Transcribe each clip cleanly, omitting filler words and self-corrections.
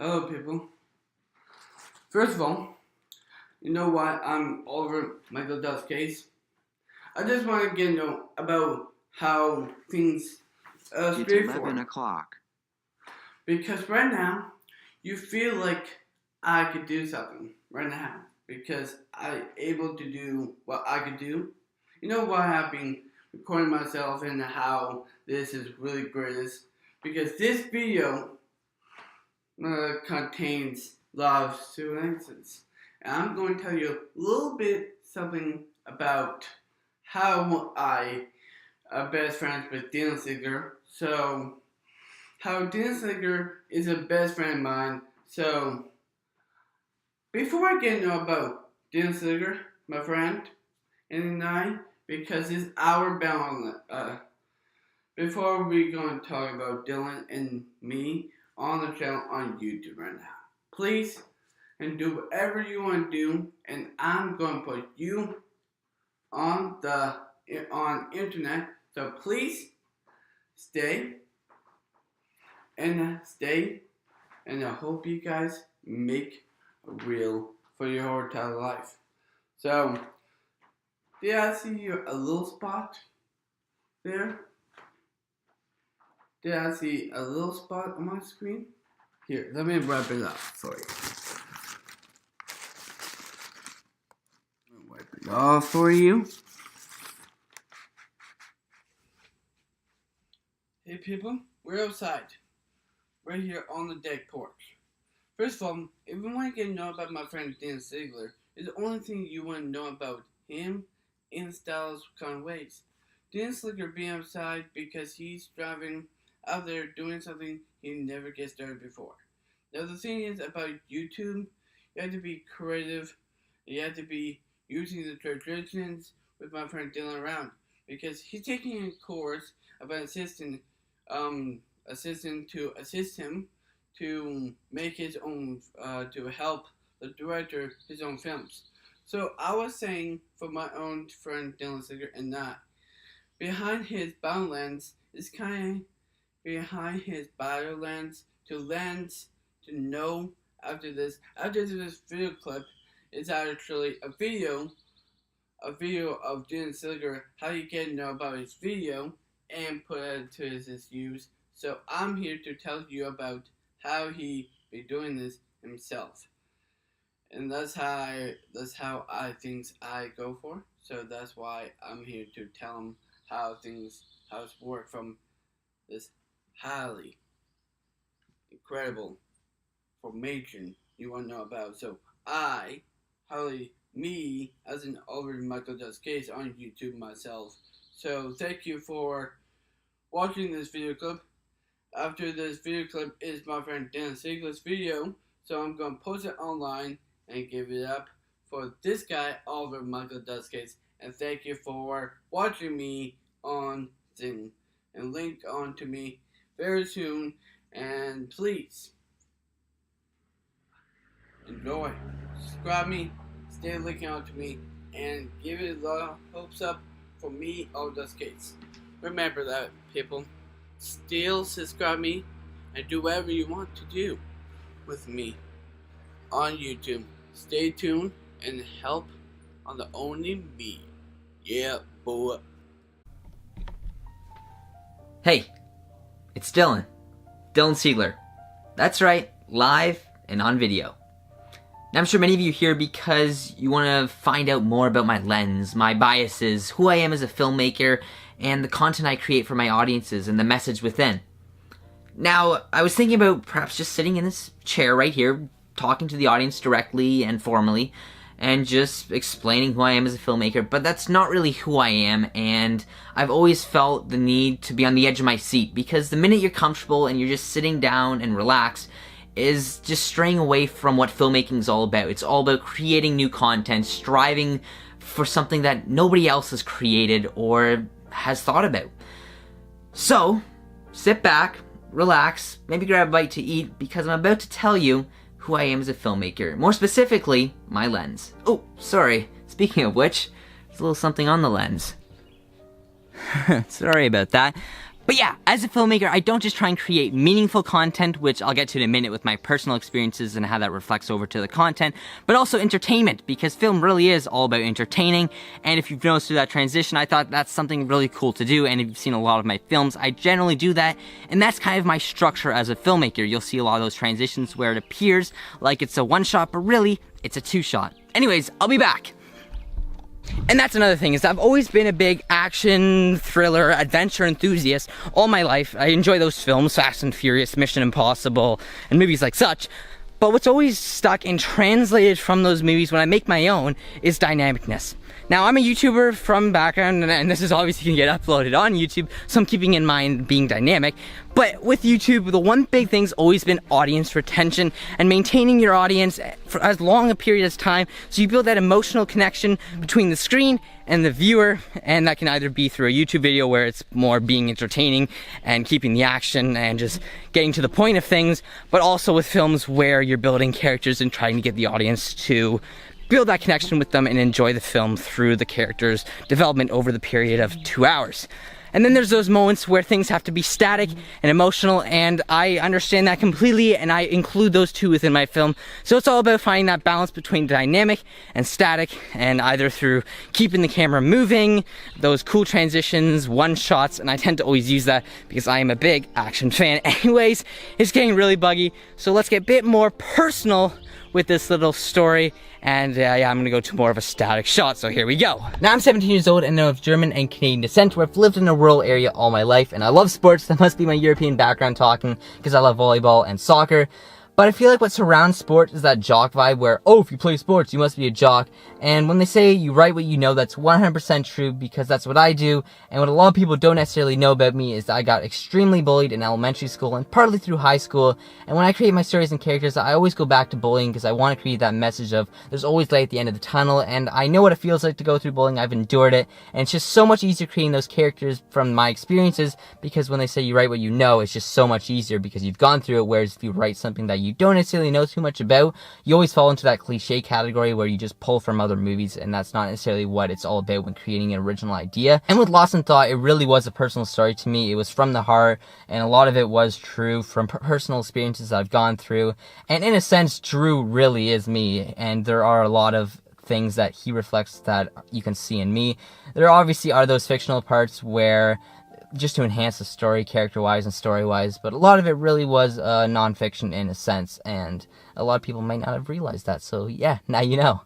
Hello, people. First of all, you know why I'm over Michael Duff's case? I just want to get to know about how things It's 11 o'clock. Because right now, you feel like I could do something right now because I'm able to do what I could do. You know why I've been recording myself and how this is really great is because this video contains a lot of sentences. And I'm going to tell you a little bit something about how I best friends with Dylan Sigler. So, how Dylan Sigler is a best friend of mine. So, before I get to know about Dylan Sigler, my friend, and I, because it's our balance, before we going to talk about Dylan and me on the channel on YouTube right now. Please, and do whatever you want to do, and I'm going to put you on internet. So please stay, and I hope you guys make a reel for your hotel life. So, did I see a little spot there? Did I see a little spot on my screen? Here, let me wrap it up for you. Wipe it off for you. Hey people, we're outside. Right here on the deck porch. First of all, if you want to get to know about my friend Dan Sigler, it's the only thing you want to know about him in styles kind of ways. Dan Sigler being outside because he's driving out there doing something he never gets started before. Now the thing is about YouTube, you have to be creative. You have to be using the traditions with my friend Dylan around because he's taking a course of an assistant to assist him to make his own, to help the director his own films. So I was saying for my own friend Dylan Sigler and not behind his bio lens is kind of behind his bio lens to know after this video clip is actually a video of Dylan Sigler, how you get to know about his video and put it to his use. So I'm here to tell you about how he be doing this himself. And that's how I things I go for. So that's why I'm here to tell him how it's work from this highly incredible formation you want to know about. So me, as an over Michael Does case on YouTube myself. So thank you for watching this video clip. After this video clip is my friend Dan Sigler's video, so I'm going to post it online and give it up for this guy, Oliver Michael Does case. And thank you for watching me on Zing. And link on to me very soon. And please, enjoy. Subscribe me, stay looking out to me, and give it a lot of hopes up for me on Does case. Remember that, people. Still subscribe me and do whatever you want to do with me on YouTube. Stay tuned and help on the only me. Yeah, boy. Hey, it's Dylan Sigler. That's right, live and on video. Now I'm sure many of you are here because you want to find out more about my lens, my biases, who I am as a filmmaker, and the content I create for my audiences and the message within. Now, I was thinking about perhaps just sitting in this chair right here, talking to the audience directly and formally, and just explaining who I am as a filmmaker, but that's not really who I am, and I've always felt the need to be on the edge of my seat, because the minute you're comfortable and you're just sitting down and relaxed, is just straying away from what filmmaking is all about. It's all about creating new content, striving for something that nobody else has created or has thought about. So, sit back, relax, maybe grab a bite to eat, because I'm about to tell you who I am as a filmmaker. More specifically, my lens. Oh, sorry, speaking of which, there's a little something on the lens. Sorry about that. But yeah, as a filmmaker, I don't just try and create meaningful content, which I'll get to in a minute with my personal experiences and how that reflects over to the content, but also entertainment, because film really is all about entertaining. And if you've noticed through that transition, I thought that's something really cool to do. And if you've seen a lot of my films, I generally do that. And that's kind of my structure as a filmmaker. You'll see a lot of those transitions where it appears like it's a one shot, but really it's a two shot. Anyways, I'll be back. And that's another thing, is I've always been a big action, thriller, adventure enthusiast all my life. I enjoy those films, Fast and Furious, Mission Impossible, and movies like such. But what's always stuck and translated from those movies when I make my own is dynamicness. Now, I'm a YouTuber from background, and this is obviously going to get uploaded on YouTube, so I'm keeping in mind being dynamic. But with YouTube, the one big thing's always been audience retention and maintaining your audience for as long a period as time, so you build that emotional connection between the screen and the viewer, and that can either be through a YouTube video where it's more being entertaining and keeping the action and just getting to the point of things, but also with films where you're building characters and trying to get the audience to build that connection with them and enjoy the film through the character's development over the period of 2 hours. And then there's those moments where things have to be static and emotional, and I understand that completely, and I include those two within my film. So it's all about finding that balance between dynamic and static, and either through keeping the camera moving, those cool transitions, one shots, and I tend to always use that because I am a big action fan. Anyways, it's getting really buggy, so let's get a bit more personal with this little story, and yeah, I'm gonna go to more of a static shot, so here we go. Now, I'm 17 years old and I'm of German and Canadian descent, where I've lived in a rural area all my life, and I love sports. That must be my European background talking, because I love volleyball and soccer. But I feel like what surrounds sport is that jock vibe where, oh, if you play sports, you must be a jock. And when they say you write what you know, that's 100% true, because that's what I do. And what a lot of people don't necessarily know about me is that I got extremely bullied in elementary school and partly through high school. And when I create my stories and characters, I always go back to bullying because I want to create that message of there's always light at the end of the tunnel. And I know what it feels like to go through bullying. I've endured it. And it's just so much easier creating those characters from my experiences, because when they say you write what you know, it's just so much easier because you've gone through it. Whereas if you write something that you don't necessarily know too much about, you always fall into that cliche category where you just pull from other movies, and that's not necessarily what it's all about when creating an original idea. And with Lost in Thought, it really was a personal story to me. It was from the heart, and a lot of it was true from personal experiences I've gone through. And in a sense, Drew really is me, and there are a lot of things that he reflects that you can see in me. There obviously are those fictional parts where just to enhance the story character-wise and story-wise, but a lot of it really was non-fiction in a sense, and a lot of people might not have realized that, so yeah, now you know.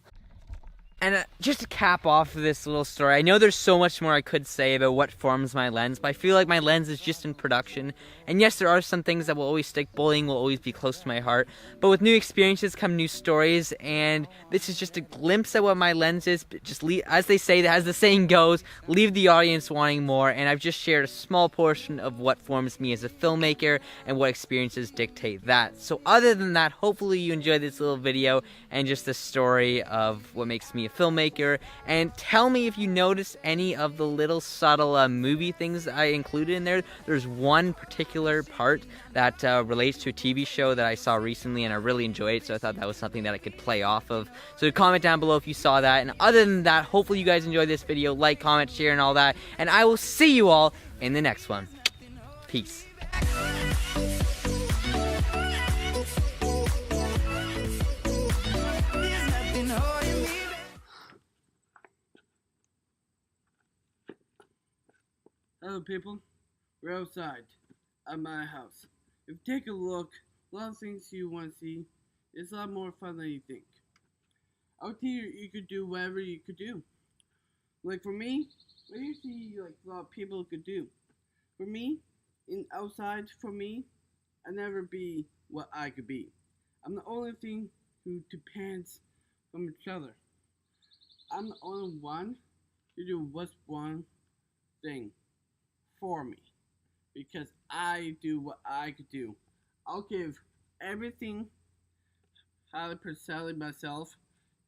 And just to cap off this little story, I know there's so much more I could say about what forms my lens, but I feel like my lens is just in production. And yes, there are some things that will always stick. Bullying will always be close to my heart. But with new experiences come new stories, and this is just a glimpse at what my lens is. Just leave, as they say, as the saying goes, leave the audience wanting more. And I've just shared a small portion of what forms me as a filmmaker and what experiences dictate that. So other than that, hopefully you enjoyed this little video and just the story of what makes me a filmmaker. And tell me if you notice any of the little subtle movie things I included in there. There's one particular part that relates to a TV show that I saw recently, and I really enjoyed it, so I thought that was something that I could play off of. So comment down below if you saw that. And other than that, hopefully you guys enjoyed this video. Like, comment, share, and all that. And I will see you all in the next one. Peace. Hello people, we're outside at my house. If you take a look, a lot of things you want to see. It's a lot more fun than you think. Out here you could do whatever you could do. Like for me, what do you see like a lot of people could do? For me, outside for me, I'd never be what I could be. I'm the only thing who depends from each other. I'm the only one to do what's one thing for me, because I do what I could do. I'll give everything 100% myself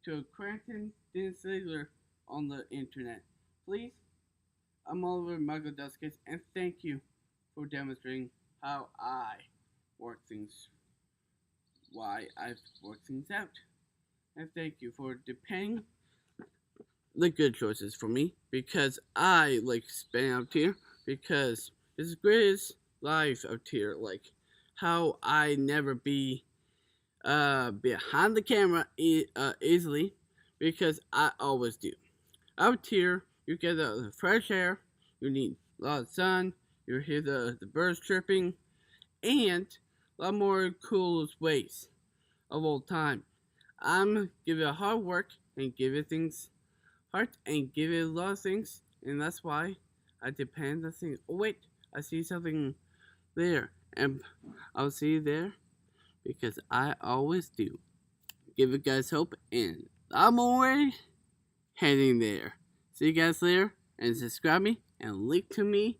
to a Quentin Dinsler on the internet. Please, I'm Oliver Michael Duskis, and thank you for demonstrating how I work things, why I've worked things out. And thank you for depending the good choices for me, because I like spending out here, because His greatest life out here, like how I never be behind the camera easily because I always do. Out here, you get the fresh air, you need a lot of sun, you hear the birds chirping, and a lot more cool ways of old time. I'm give it hard work and give it things heart and give it a lot of things, and that's why I depend on things. Oh wait, I see something there, and I'll see you there because I always do. Give you guys hope, and I'm already heading there. See you guys later, and subscribe me and link to me.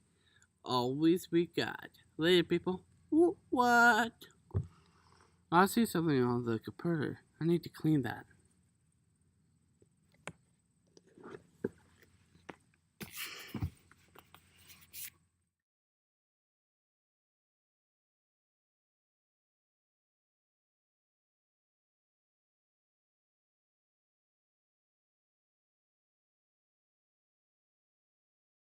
Always be God. Later, people. What? I see something on the computer. I need to clean that.